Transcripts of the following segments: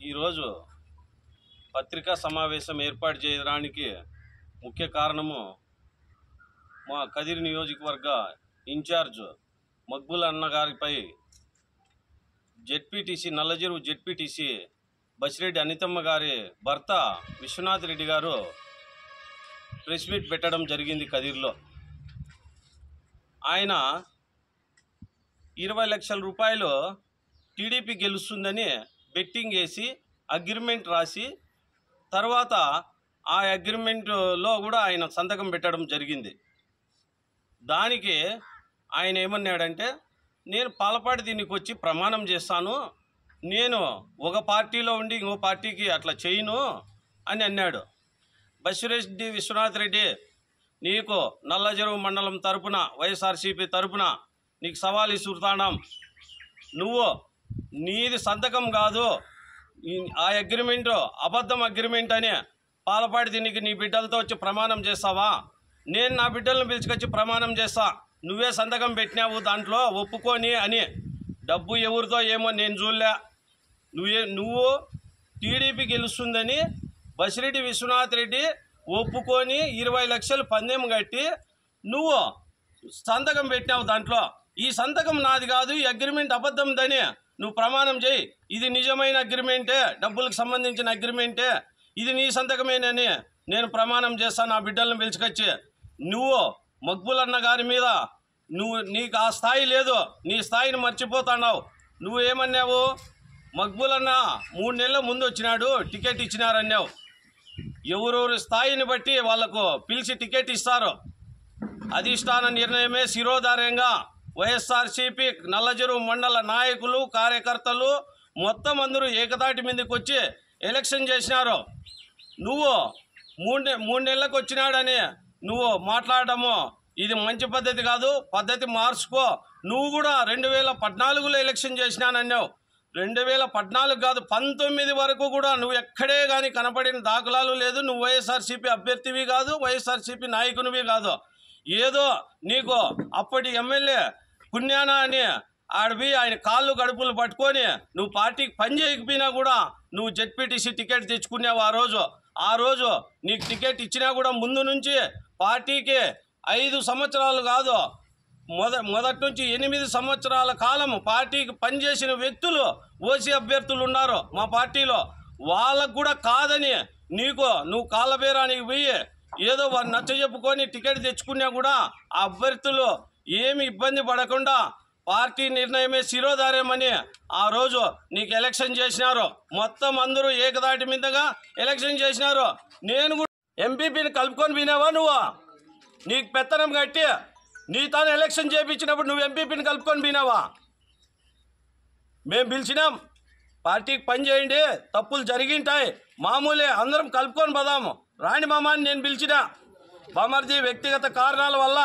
ఈరోజు పత్రికా సమావేశం ఏర్పాటు చేయడానికి ముఖ్య కారణము మా కదిరి నియోజకవర్గ ఇన్ఛార్జ్ మక్బూల్ అన్న గారిపై జెడ్పీటీసీ నల్లచెరువు జెడ్పీటీసీ బసిరెడ్డి అనితమ్మ గారి భర్త విశ్వనాథ్ రెడ్డి గారు ప్రెస్ మీట్ పెట్టడం జరిగింది కదిరిలో. ఆయన 20 లక్షల రూపాయలు టీడీపీ గెలుస్తుందని బెట్టింగ్ వేసి అగ్రిమెంట్ రాసి తర్వాత ఆ అగ్రిమెంట్లో కూడా ఆయన సంతకం పెట్టడం జరిగింది. దానికి ఆయన ఏమన్నాడంటే, నేను పాలపాటి దీనికి వచ్చి ప్రమాణం చేస్తాను, నేను ఒక పార్టీలో ఉండి ఇంకో పార్టీకి అట్లా చేయను అని అన్నాడు. బసిరెడ్డి విశ్వనాథ్ రెడ్డి, నీకు నల్లచెరువు మండలం తరపున వైఎస్ఆర్సీపీ తరపున నీకు సవాల్ ఇస్తున్నాం. నువ్వు నీది సంతకం కాదు, ఆ అగ్రిమెంట్ అబద్ధం అగ్రిమెంట్ అని పాలపాటి దీనికి నీ బిడ్డలతో వచ్చి ప్రమాణం చేస్తావా? నేను నా బిడ్డలను పిలుచుకొచ్చి ప్రమాణం చేస్తా, నువ్వే సంతకం పెట్టినావు దాంట్లో ఒప్పుకొని అని. డబ్బు ఎవరితో ఏమో నేను చూడలే. నువ్వు టీడీపీ గెలుస్తుందని బసిరెడ్డి విశ్వనాథ్ రెడ్డి ఒప్పుకొని 20 లక్షలు పందెం కట్టి నువ్వు సంతకం పెట్టినావు దాంట్లో. ఈ సంతకం నాది కాదు, ఈ అగ్రిమెంట్ అబద్ధందని నువ్వు ప్రమాణం చేయి. ఇది నిజమైన అగ్రిమెంటే, డబ్బులకు సంబంధించిన అగ్రిమెంటే, ఇది నీ సంతకమేనని నేను ప్రమాణం చేస్తాను నా బిడ్డలను పిలుచుకొచ్చి. నువ్వు మక్బూల్ అన్న గారి మీద నీకు ఆ స్థాయి లేదు, నీ స్థాయిని మర్చిపోతున్నావు. నువ్వు ఏమన్నావు? మక్బూల్ అన్న 3 నెలల ముందు వచ్చినాడు, టికెట్ ఇచ్చినారన్నావు. ఎవరెవరి స్థాయిని బట్టి వాళ్లకు పిలిచి టికెట్ ఇస్తారు. అధిష్టాన నిర్ణయమే శిరోధార్యంగా వైఎస్ఆర్సీపీ నల్లచెరువు మండల నాయకులు కార్యకర్తలు మొత్తం అందరూ ఏకతాటి మీదకి వచ్చి ఎలక్షన్ చేసినారు. నువ్వు 3 నెలలకు వచ్చినాడని నువ్వు మాట్లాడటము ఇది మంచి పద్ధతి కాదు, పద్ధతి మార్చుకో. నువ్వు కూడా 2014లో ఎలక్షన్ చేసినానన్నావు. 2014 కాదు 19 వరకు కూడా నువ్వు ఎక్కడే కానీ కనపడిన దాఖలాలు లేదు. నువ్వు వైఎస్ఆర్సీపీ అభ్యర్థివి కాదు, వైఎస్ఆర్సీపీ నాయకునివి కాదు. ఏదో నీకు అప్పటి ఎమ్మెల్యే పుణ్యానా అని ఆడవి ఆయన కాళ్ళు గడుపులు పట్టుకొని నువ్వు పార్టీకి పని చేయకపోయినా కూడా నువ్వు జెడ్పీటీసీ టికెట్ తెచ్చుకున్నావు. ఆ రోజు నీకు టికెట్ ఇచ్చినా కూడా ముందు నుంచి పార్టీకి 5 సంవత్సరాలు కాదు, మొదటి నుంచి 8 సంవత్సరాల కాలం పార్టీకి పనిచేసిన వ్యక్తులు ఓసీ అభ్యర్థులు ఉన్నారు మా పార్టీలో. వాళ్ళకు కూడా కాదని నువ్వు కాళ్ళబేరానికి పోయి ఏదో వారు నచ్చ చెప్పుకొని టికెట్ తెచ్చుకున్నా కూడా ఆ అభ్యర్థులు ఏమి ఇబ్బంది పడకుండా పార్టీ నిర్ణయమే శిరోధార్యమని ఆ రోజు నీకు ఎలక్షన్ చేసినారు. మొత్తం అందరూ ఏకదాటి మీదగా ఎలక్షన్ చేసినారు. నేను కూడా ఎంపీపీని కలుపుకొని పోయినావా? నువ్వు నీకు పెత్తనం కట్టి నీ తాను ఎలక్షన్ చేయించినప్పుడు నువ్వు ఎంపీపీని కలుపుకొని పోయినావా? మేము పిలిచినాం, పార్టీకి పని చేయండి, తప్పులు జరిగింటాయి, మామూలే, అందరం కలుపుకొని పోదాము రాణి మామాని నేను పిలిచిన. బామర్జీ వ్యక్తిగత కారణాల వల్ల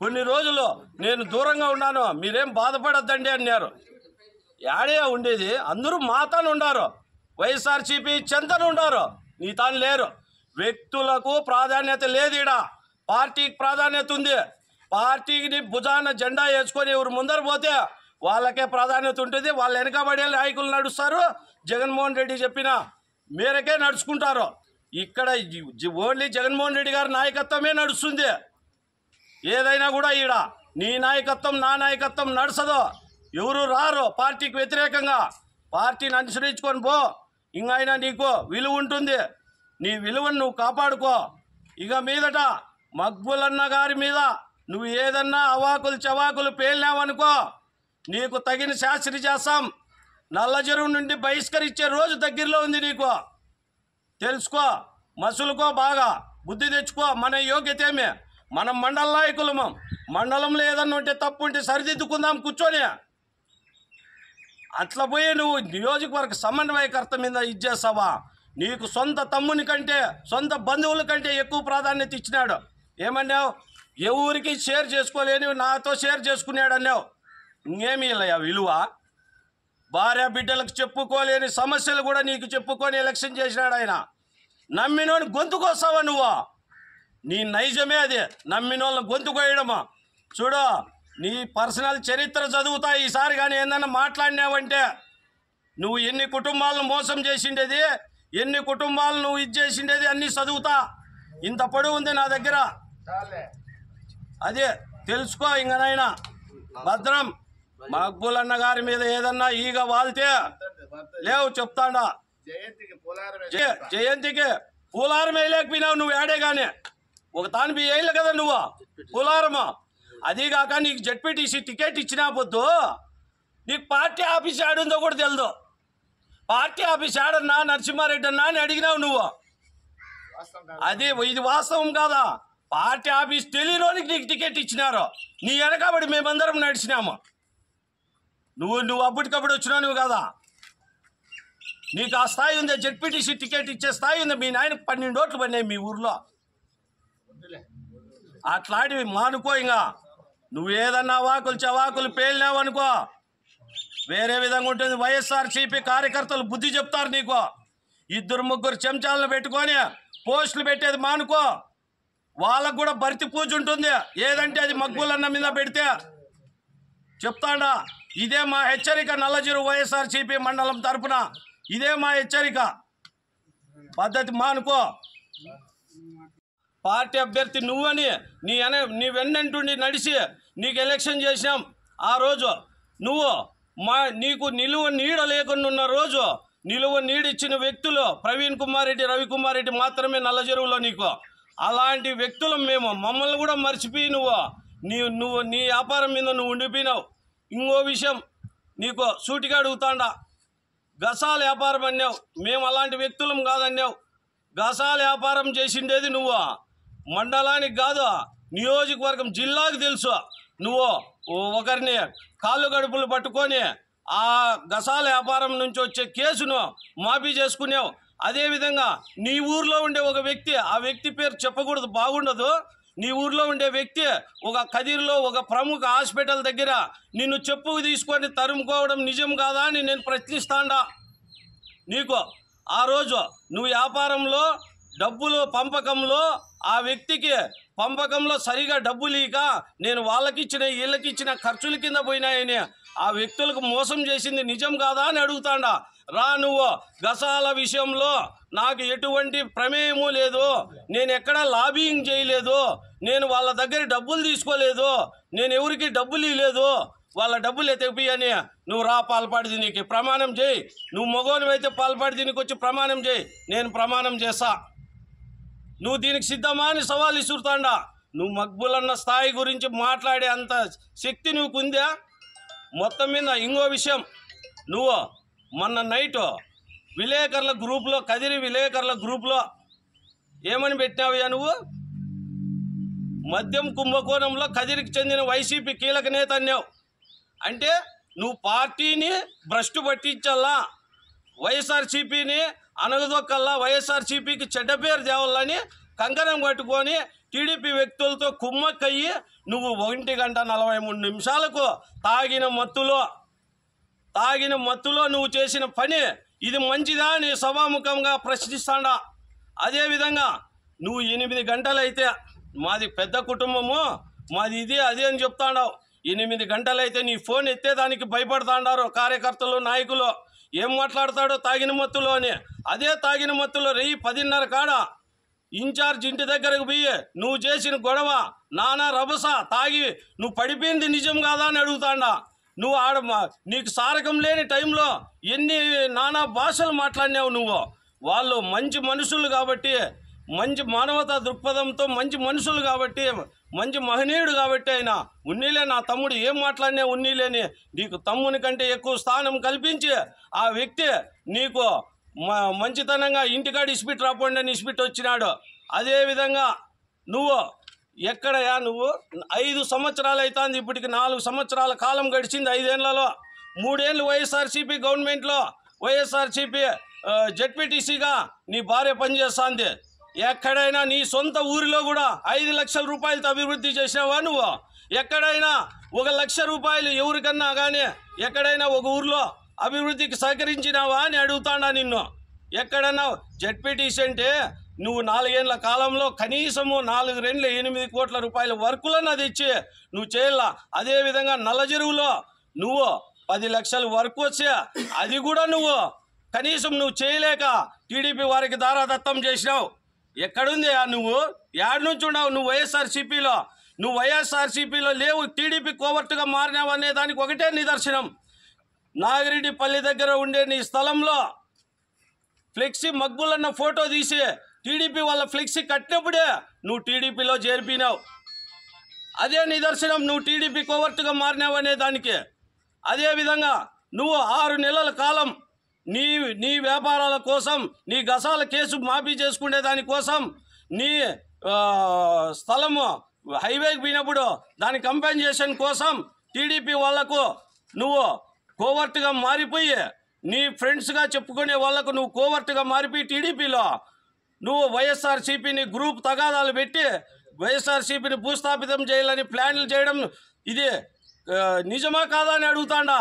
కొన్ని రోజులు నేను దూరంగా ఉన్నాను, మీరేం బాధపడద్దండి అన్నారు. యాడే ఉండేది, అందరూ మాతాను ఉండారు, వైఎస్ఆర్సీపీ చెంతను ఉండారు, నీ తాను లేరు. వ్యక్తులకు ప్రాధాన్యత లేదు, ఈడ పార్టీకి ప్రాధాన్యత ఉంది. పార్టీని భుజాన జెండా వేసుకొని ఎవరు ముందర పోతే వాళ్ళకే ప్రాధాన్యత ఉంటుంది. వాళ్ళ వెనకబడే నాయకులు నడుస్తారు, జగన్మోహన్ రెడ్డి చెప్పిన మేరకే నడుచుకుంటారు. ఇక్కడ ఓన్లీ జగన్మోహన్ రెడ్డి గారి నాయకత్వమే నడుస్తుంది. ఏదైనా కూడా ఈడ నీ నాయకత్వం నా నాయకత్వం నడుచదు. ఎవరు రారు పార్టీకి వ్యతిరేకంగా. పార్టీని అనుసరించుకొని పో, ఇంకైనా నీకు విలువ ఉంటుంది, నీ విలువను నువ్వు కాపాడుకో. ఇక మీదట మక్బూల్ అన్న గారి మీద నువ్వు ఏదన్నా అవాకులు చవాకులు పేలినావనుకో నీకు తగిన శాస్త్రి చేస్తాం. నల్లచెరువు నుండి బహిష్కరించే రోజు దగ్గరలో ఉంది, నీకు తెలుసుకో, మసులుకో, బాగా బుద్ధి తెచ్చుకో. మన యోగ్యత ఏమే, మనం మండల నాయకులము, మండలంలో ఏదన్నా ఉంటే తప్పు ఉంటే సరిదిద్దుకుందాం కూర్చొని. అట్లా పోయి నువ్వు నియోజకవర్గ సమన్వయకర్త మీద ఇచ్చేస్తావా? నీకు సొంత తమ్ముని కంటే సొంత బంధువుల కంటే ఎక్కువ ప్రాధాన్యత ఇచ్చినాడు. ఏమన్నావు? ఎవరికి షేర్ చేసుకోలేని నాతో షేర్ చేసుకున్నాడు అన్నావు. ఇంకేమీ ఇలా విలువ? భార్య బిడ్డలకు చెప్పుకోలేని సమస్యలు కూడా నీకు చెప్పుకొని ఎలక్షన్ చేసినాడు ఆయన. నమ్మినోని గొంతుకొస్తావా నువ్వు? నీ నైజమే అది, నమ్మినోళ్ళని గొంతు కోయడమా. చూడు, నీ పర్సనల్ చరిత్ర చదువుతా ఈసారి కానీ ఏందన్నా మాట్లాడినావంటే నువ్వు ఎన్ని కుటుంబాలను మోసం చేసిండేది, ఎన్ని కుటుంబాలను నువ్వు ఇది చేసిండేది అన్నీ చదువుతా. ఇంత పొడవు ఉంది నా దగ్గర, అదే తెలుసుకో. ఇంకనైనా భద్రం మక్బూల్ అన్న గారి మీద ఏదన్నా ఈగ వాళ్తే లేవు చెప్తాడా. జయంతికి పూలారం వేయలేకపోయినావు నువ్వు ఏడే కానీ, ఒక తాను వేయలే కదా నువ్వు పూలారము. అదీగాక నీకు జెడ్పీటీసీ టికెట్ ఇచ్చినా పొద్దు నీకు పార్టీ ఆఫీస్ ఆడుందో కూడా తెలియదు. పార్టీ ఆఫీస్ ఆడన్నా నరసింహారెడ్డి అన్నా అని అడిగినావు నువ్వు. అది ఇది వాస్తవం కాదా? పార్టీ ఆఫీస్ తెలియనోనికి నీకు టికెట్ ఇచ్చినారు. నీ వెనకబడి మేమందరం నడిచినాము. నువ్వు అప్పటికప్పుడు వచ్చినావు నువ్వు కదా. నీకు ఆ స్థాయి ఉంది, జెడ్పీటీసీ టికెట్ ఇచ్చే స్థాయి ఉంది. మీ నాయనకు 12 ఓట్లు పడినాయి మీ ఊర్లో. అట్లాంటివి మానుకో. ఇంకా నువ్వు ఏదన్నా చవాకులు పేలినావు అనుకో వేరే విధంగా ఉంటుంది. వైఎస్ఆర్సీపీ కార్యకర్తలు బుద్ధి చెప్తారు నీకు. 2-3 చెంచాలను పెట్టుకొని పోస్టులు పెట్టేది మానుకో. వాళ్ళకు కూడా భర్తీ పూజ ఉంటుంది. ఏదంటే అది మక్బూల్ అన్న మీద పెడితే చెప్తాడా. ఇదే మా హెచ్చరిక. నల్లజీరు వైఎస్ఆర్సీపీ మండలం తరఫున ఇదే మా హెచ్చరిక. పద్ధతి మానుకో. పార్టీ అభ్యర్థి నువ్వని నీ వెన్నంటుండి నడిచి నీకు ఎలక్షన్ చేసినాం. ఆ రోజు నువ్వు నీకు నిలువ నీడ లేకుండా ఉన్న రోజు నిలువ నీడిచ్చిన వ్యక్తులు ప్రవీణ్ కుమార్ రెడ్డి, రవికుమార్ రెడ్డి మాత్రమే నల్లజెరువులో. నీకు అలాంటి వ్యక్తులు మేము. మమ్మల్ని కూడా మర్చిపోయి నువ్వు నీ వ్యాపారం మీద నువ్వు ఉండిపోయినావు. ఇంకో విషయం నీకు సూటిగా అడుగుతాండా. గసాల వ్యాపారం అన్నావు. మేము అలాంటి వ్యక్తులం కాదన్నావు. గసాల వ్యాపారం చేసిండేది నువ్వు మండలానికి కాదు, నియోజకవర్గం జిల్లాకు తెలుసు. నువ్వు ఒకరిని కాళ్ళు గడుపులు పట్టుకొని ఆ గసాల వ్యాపారం నుంచి వచ్చే కేసును మాఫీ చేసుకున్నావు. అదేవిధంగా నీ ఊర్లో ఉండే ఒక వ్యక్తి, ఆ వ్యక్తి పేరు చెప్పకూడదు, బాగుండదు. నీ ఊర్లో ఉండే వ్యక్తి ఒక కదిరిలో ఒక ప్రముఖ హాస్పిటల్ దగ్గర నిన్ను చెప్పుకు తీసుకొని తరుముకోవడం నిజం కాదా అని నేను ప్రశ్నిస్తాండా. నీకు ఆ రోజు నువ్వు వ్యాపారంలో డబ్బులు పంపకంలో ఆ వ్యక్తికి పంపకంలో సరిగా డబ్బులు ఇక నేను వాళ్ళకిచ్చిన వీళ్ళకిచ్చిన ఖర్చుల కింద పోయినాయని ఆ వ్యక్తులకు మోసం చేసింది నిజం కాదా అని అడుగుతాండా. నువ్వు గసాల విషయంలో నాకు ఎటువంటి ప్రమేయము లేదు, నేను ఎక్కడా లాబింగ్ చేయలేదు, నేను వాళ్ళ దగ్గర డబ్బులు తీసుకోలేదు, నేను ఎవరికి డబ్బులు ఇవ్వలేదు, వాళ్ళ డబ్బులు ఎత్తిపోయని నువ్వు పాల్పాడి దీనికి ప్రమాణం చేయి. నువ్వు మగోనివైతే పాల్పాడి దీనికి వచ్చి ప్రమాణం చేయి. నేను ప్రమాణం చేస్తా. నువ్వు దీనికి సిద్ధమా అని సవాల్ ఇసురుతాండా. నువ్వు మక్బూల్ అన్న స్థాయి గురించి మాట్లాడే అంత శక్తి నువ్వు ఉందా? మొత్తం మీద ఇంకో విషయం, నువ్వు మొన్న నైట్ విలేకరుల గ్రూప్లో, కదిరి విలేకరుల గ్రూప్లో ఏమని పెట్టినావయ్యా నువ్వు? మద్యం కుంభకోణంలో కదిరికి చెందిన వైసీపీ కీలక నేత అన్నావు. అంటే నువ్వు పార్టీని భ్రష్టు పట్టించల్లా, వైఎస్ఆర్సీపీని అనగదొక్కల్లా, వైఎస్ఆర్సీపీకి చెడ్డ పేరు తేవాలని కంకణం కట్టుకొని టీడీపీ వ్యక్తులతో కుమ్మక్కయ్యి నువ్వు 1:43 తాగిన మత్తులో నువ్వు చేసిన పని ఇది మంచిదా అని సభాముఖంగా ప్రశ్నిస్తాడా. అదేవిధంగా నువ్వు 8 గంటలైతే, మాది పెద్ద కుటుంబము, మాది ఇది అదే అని చెప్తాడావు. 8 గంటలైతే నీ ఫోన్ ఎత్తేదానికి భయపడతాడారు కార్యకర్తలు, నాయకులు. ఏం మాట్లాడతాడో తాగిన మత్తులో అని. అదే తాగిన మత్తులో 10:30 కాడ ఇన్ఛార్జ్ ఇంటి దగ్గరకు పోయి నువ్వు చేసిన గొడవ నానా రభస తాగి నువ్వు పడిపోయింది నిజం కాదా అని అడుగుతాడా. నువ్వు నీకు సారకం లేని టైంలో ఎన్ని నానా భాషలు మాట్లాడినావు నువ్వు. వాళ్ళు మంచి మనుషులు కాబట్టి, మంచి మానవతా దృక్పథంతో మంచి మనుషులు కాబట్టి, మంచి మహనీయుడు కాబట్టి ఆయన ఉన్నీలే నా తమ్ముడు ఏం మాట్లాడినా ఉన్నీలేని నీకు తమ్ముని కంటే ఎక్కువ స్థానం కల్పించి ఆ వ్యక్తి నీకు మంచితనంగా ఇంటికాడ ఇసిపెట్టి రాపోండి అని ఇసిపెట్టి వచ్చినాడు. అదేవిధంగా నువ్వు ఎక్కడయా నువ్వు 5 సంవత్సరాలు అవుతుంది, ఇప్పటికి 4 సంవత్సరాల కాలం గడిచింది. 5 ఏళ్లలో 3 ఏళ్ళు వైఎస్ఆర్సీపీ గవర్నమెంట్లో వైఎస్ఆర్సీపీ జెడ్పీటీసీగా నీ భార్య పనిచేస్తుంది. ఎక్కడైనా నీ సొంత ఊరిలో కూడా 5 లక్షల రూపాయలతో అభివృద్ధి చేసినావా నువ్వు? ఎక్కడైనా 1 లక్ష రూపాయలు ఎవరికన్నా కానీ ఎక్కడైనా ఒక ఊరిలో అభివృద్ధికి సహకరించినావా అని అడుగుతాడా నిన్ను. ఎక్కడన్నా జెడ్పీటీసీ అంటే నువ్వు 4 ఏళ్ల కాలంలో కనీసము 4 రెండ్ల 8 కోట్ల రూపాయల వర్కులను తెచ్చి నువ్వు చేయాల. అదేవిధంగా నల్లజెరువులో నువ్వు 10 లక్షలు వర్క్ వచ్చే అది కూడా నువ్వు కనీసం నువ్వు చేయలేక టీడీపీ వారికి దారాదత్తం చేసినావు. ఎక్కడుంది నువ్వు? యాడ్ నుంచి ఉన్నావు నువ్వు? వైఎస్ఆర్సీపీలో నువ్వు వైఎస్ఆర్సీపీలో లేవు, టీడీపీ కోవర్టుగా మారినావు అనే దానికి ఒకటే నిదర్శనం. నాగిరెడ్డిపల్లి దగ్గర ఉండే నీ స్థలంలో ఫ్లెక్సీ మక్బుల్ ఫోటో తీసి టీడీపీ వాళ్ళ ఫ్లెక్సీ కట్టినప్పుడే నువ్వు టీడీపీలో చేరిపినావు. అదే నిదర్శనం నువ్వు టీడీపీ కోవర్టుగా మారినావు అనే దానికి. అదేవిధంగా నువ్వు 6 నెలల కాలం నీ వ్యాపారాల కోసం, నీ గసాల కేసు మాఫీ చేసుకునే దానికోసం, నీ స్థలము హైవేకి పోయినప్పుడు దాని కంపెన్సేషన్ కోసం టీడీపీ వాళ్లకు నువ్వు కోవర్టుగా మారిపోయి, నీ ఫ్రెండ్స్గా చెప్పుకునే వాళ్లకు నువ్వు కోవర్టుగా మారిపోయి టీడీపీలో నువ్వు వైఎస్ఆర్సీపీని గ్రూప్ తగాదాలు పెట్టి వైఎస్ఆర్సీపీని భూస్థాపితం చేయాలని ప్లాన్లు చేయడం ఇది నిజమా కాదా అని అడుగుతాండా.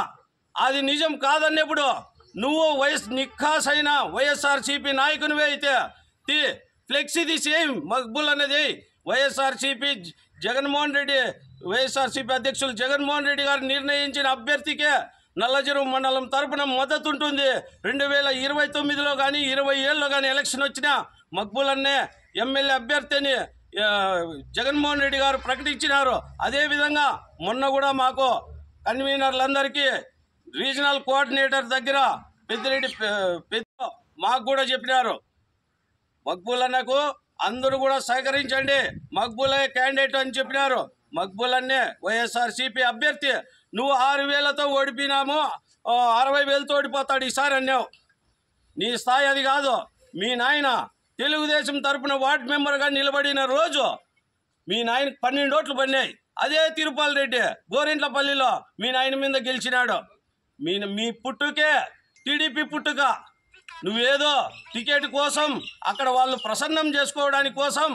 అది నిజం కాదన్నప్పుడు నువ్వు నిఖాసైన వైఎస్ఆర్సీపీ నాయకునివే అయితే ఫ్లెక్సీ తీసి మక్బుల్ అనేది వైఎస్ఆర్సీపీ జగన్మోహన్ రెడ్డి వైఎస్ఆర్సీపీ అధ్యక్షులు జగన్మోహన్ రెడ్డి గారు నిర్ణయించిన అభ్యర్థికే నల్లజెరువు మండలం తరపున మద్దతు ఉంటుంది. 2029లో కానీ 27లో కానీ ఎలక్షన్ వచ్చినా మక్బుల్ అన్నే ఎమ్మెల్యే అభ్యర్థి అని జగన్మోహన్ రెడ్డి గారు ప్రకటించినారు. అదేవిధంగా మొన్న కూడా మాకు కన్వీనర్లందరికీ రీజనల్ కోఆర్డినేటర్ దగ్గర పెద్ద మాకు కూడా చెప్పినారు, మక్బుల్ అన్నకు అందరూ కూడా సహకరించండి, మక్బులే క్యాండిడేట్ అని చెప్పినారు. మక్బుల్ అన్నే వైఎస్ఆర్సీపీ అభ్యర్థి. నువ్వు 6,000తో ఓడిపోయినాము, 60,000తో ఓడిపోతాడు ఈసారి అన్నావు. నీ స్థాయి అది కాదు. మీ నాయన తెలుగుదేశం తరపున వార్డు మెంబర్గా నిలబడిన రోజు మీ నాయనకు 12 ఓట్లు పడినాయి. అదే తిరుపతి రెడ్డి గోరింట్లపల్లిలో మీ నాయన మీద గెలిచినాడు. మీ పుట్టుకే టీడీపీ పుట్టుక. నువ్వేదో టికెట్ కోసం అక్కడ వాళ్ళు ప్రసన్నం చేసుకోవడానికి కోసం,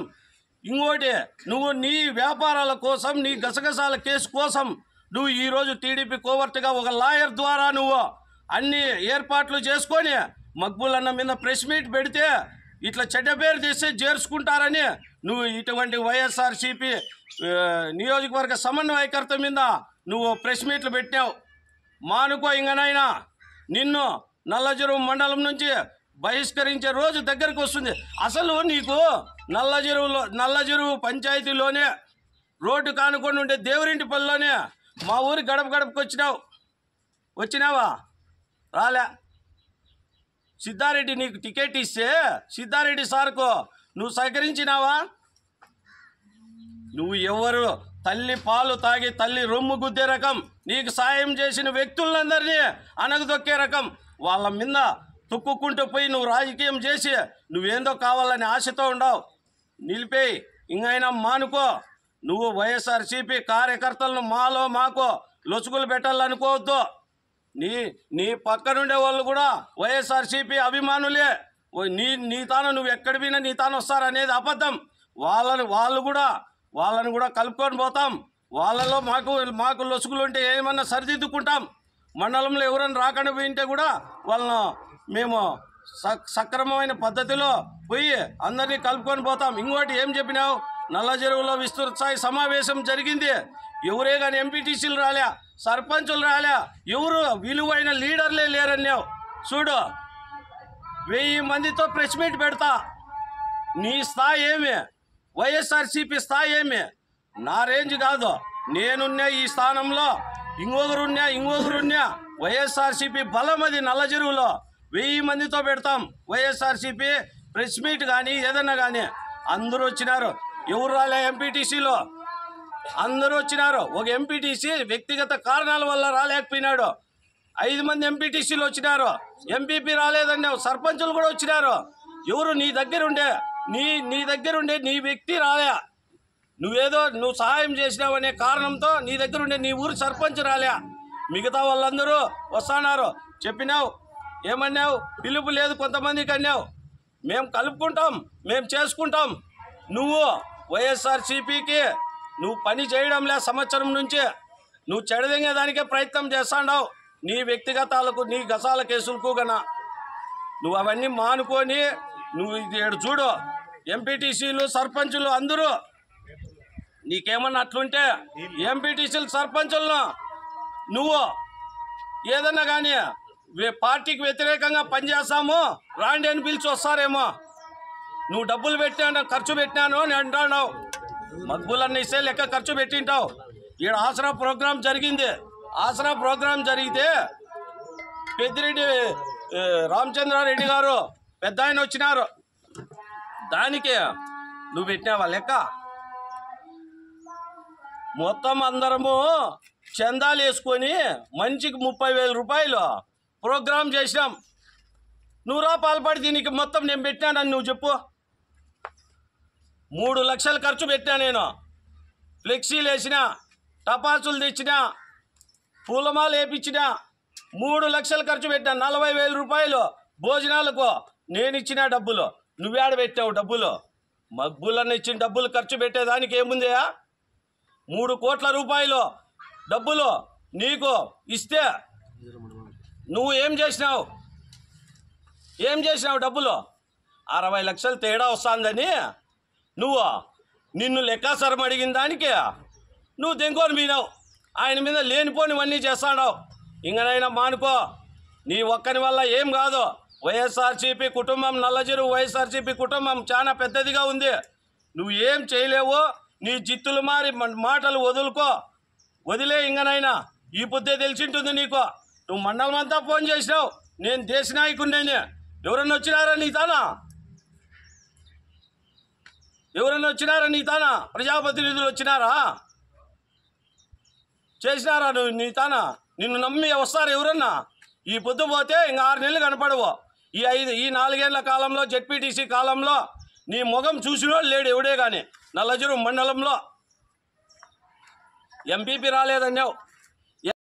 ఇంకోటి నువ్వు నీ వ్యాపారాల కోసం, నీ గసగసాల కేసు కోసం నువ్వు ఈరోజు టీడీపీ కోవర్టుగా ఒక లాయర్ ద్వారా నువ్వు అన్ని ఏర్పాట్లు చేసుకొని మక్బుల్ అన్న మీద ప్రెస్ మీట్ పెడితే ఇట్లా చెడ్డ పేరు చేస్తే చేర్చుకుంటారని నువ్వు ఇటువంటి వైఎస్ఆర్సీపీ నియోజకవర్గ సమన్వయకర్త మీద నువ్వు ప్రెస్ మీట్లు పెట్టావు. మానుకో ఇంకనైనా. నిన్ను నల్లజెరువు మండలం నుంచి బహిష్కరించే రోజు దగ్గరకు వస్తుంది. అసలు నీకు నల్లజెరువు పంచాయతీలోనే రోడ్డు కానుకొని ఉండే దేవరింటిపల్లిలోనే మా ఊరి గడప గడపకు వచ్చినావా? రాలే. సిద్ధారెడ్డి నీకు టికెట్ ఇస్తే సిద్ధారెడ్డి సార్కు నువ్వు సహకరించినావా? నువ్వు ఎవరు తల్లి పాలు తాగి తల్లి రొమ్ము గుద్దే రకం, నీకు సాయం చేసిన వ్యక్తులందరినీ అనగదొక్కే రకం, వాళ్ళ మీద తొక్కుకుంటూ పోయి నువ్వు రాజకీయం చేసి నువ్వేందో కావాలని ఆశతో ఉండవు. నిలిపేయి. ఇంకైనా మానుకో. నువ్వు వైఎస్ఆర్సీపీ కార్యకర్తలను మాకో లొసుగులు పెట్టాలనుకోవద్దు. నీ పక్కనుండే వాళ్ళు కూడా వైఎస్ఆర్సీపీ అభిమానులే. నీ తాను నువ్వు ఎక్కడ పోయినా నీ తాను వస్తారనేది అబద్ధం. వాళ్ళని కూడా కలుపుకొని పోతాం. వాళ్ళలో మాకు లొసుగులు ఉంటే ఏమన్నా సరిదిద్దుకుంటాం. మండలంలో ఎవరైనా రాకుండా పోయింటే కూడా వాళ్ళను మేము సక్రమమైన పద్ధతిలో పోయి అందరినీ కలుపుకొని పోతాం. ఇంకోటి ఏం చెప్పినావు? నల్లజెరువులో విస్తృత స్థాయి సమావేశం జరిగింది. ఎవరే కానీ ఎంపీటీసీలు రాలే, సర్పంచులు రాలే, ఎవరు విలువైన లీడర్లే లేరన్నావు. చూడు, 1000 మందితో ప్రెస్ మీట్ పెడతా. నీ స్థాయి ఏమి? వైఎస్ఆర్సీపీ స్థాయి ఏమి? నా రేంజ్ కాదు. నేనున్నా ఈ స్థానంలో, ఇంకొకరున్నా వైఎస్ఆర్సీపీ బలం అది. నల్లజెరువులో 1000 మందితో పెడతాం వైఎస్ఆర్సీపీ ప్రెస్ మీట్ కానీ ఏదన్నా కానీ. అందరూ వచ్చినారు. ఎవరు రాలే? ఎంపీటీసీలో అందరూ వచ్చినారు. ఒక ఎంపీటీసీ వ్యక్తిగత కారణాల వల్ల రాలేకపోయినాడు. 5 మంది ఎంపీటీసీలు వచ్చినారు. ఎంపీపీ రాలేదన్నావు. సర్పంచులు కూడా వచ్చినారు. ఎవరు? నీ దగ్గరుండే నీ వ్యక్తి రాలే. నువ్వు సహాయం చేసినావనే కారణంతో నీ దగ్గరుండే నీ ఊరు సర్పంచ్ రాలే. మిగతా వాళ్ళందరూ వస్తున్నారు. చెప్పినావు, ఏమన్నావు? పిలుపు లేదు కొంతమందికి అన్నావు. మేము కలుపుకుంటాం, మేము చేసుకుంటాం. నువ్వు వైఎస్ఆర్సీపీకి నువ్వు పని చేయడంలే. సంవత్సరం నుంచి నువ్వు చెడదెంగేదానికే ప్రయత్నం చేస్తాండావు. నీ వ్యక్తిగతాలకు, నీ గసాల కేసులకు గనా నువ్వు అవన్నీ మానుకొని నువ్వు ఇది చూడు. ఎంపీటీసీలు సర్పంచులు అందరూ నీకేమన్నా అట్లుంటే ఎంపీటీసీలు సర్పంచులను నువ్వు ఏదన్నా కానీ పార్టీకి వ్యతిరేకంగా పనిచేస్తాము రాండి అని పిలిచి వస్తారేమో. నువ్వు డబ్బులు పెట్టాను, ఖర్చు పెట్టినాను అని అంటున్నావు. మక్బులన్నీ ఇస్తే లెక్క ఖర్చు పెట్టింటావు. ఈడ ఆసరా ప్రోగ్రాం జరిగింది. ఆసరా ప్రోగ్రాం జరిగితే పెద్దిరెడ్డి రామచంద్రారెడ్డి గారు పెద్ద ఆయన వచ్చినారు. దానికి నువ్వు పెట్టినావా లెక్క? మొత్తం అందరము చందాలు వేసుకొని మంచికి 30,000 రూపాయలు ప్రోగ్రాం చేసినాం. నువ్వు రా పాల్పడి దీనికి మొత్తం నేను పెట్టినానని నువ్వు చెప్పు. 3 లక్షలు ఖర్చు పెట్టా నేను. ఫ్లెక్సీలు వేసిన, టపాసులు తెచ్చిన, పూలమాలు వేయించిన, 3 లక్షలు ఖర్చు పెట్టా. 40,000 రూపాయలు భోజనాలకు నేను ఇచ్చిన డబ్బులు. నువ్వేడ పెట్టావు డబ్బులు? మక్బులన్న ఇచ్చిన డబ్బులు ఖర్చు పెట్టేదానికి ఏముందయా? 3 కోట్ల రూపాయలు డబ్బులు నీకు ఇస్తే నువ్వు ఏం చేసినావు? డబ్బులు 60 లక్షలు తేడా వస్తుందని నిన్ను లెక్కాసరం అడిగిన దానికి నువ్వు దెంకొని పోయినావు. ఆయన మీద లేనిపోనివన్నీ చేస్తాడావు. ఇంకనైనా మానుకో. నీ ఒక్కని వల్ల ఏం కాదు. వైఎస్ఆర్సీపీ కుటుంబం, నల్లజీరు వైఎస్ఆర్సీపీ కుటుంబం చాలా పెద్దదిగా ఉంది. నువ్వు ఏం చేయలేవు. నీ జిత్తులు మారి మాటలు వదిలే. ఇంకనైనా ఈ పొద్దే తెలిసింటుంది నీకు. నువ్వు మండలం అంతా ఫోన్ చేసినావు. నేను దేశ నాయకుడిని. ఎవరన్నా వచ్చినారా నీ తానా? ప్రజాప్రతినిధులు వచ్చినారా? చేసినారా నువ్వు నీ తానా? నిన్ను నమ్మి వస్తారు ఎవరన్నా? ఈ పొద్దు పోతే ఇంకా 6 నెలలు కనపడవు. ఈ 4 ఏళ్ల కాలంలో, జెడ్పీటీసీ కాలంలో నీ ముఖం చూసినోడు లేడు ఎవడే కానీ. నల్లజీరు మండలంలో ఎంపీపీ రాలేదన్నావు.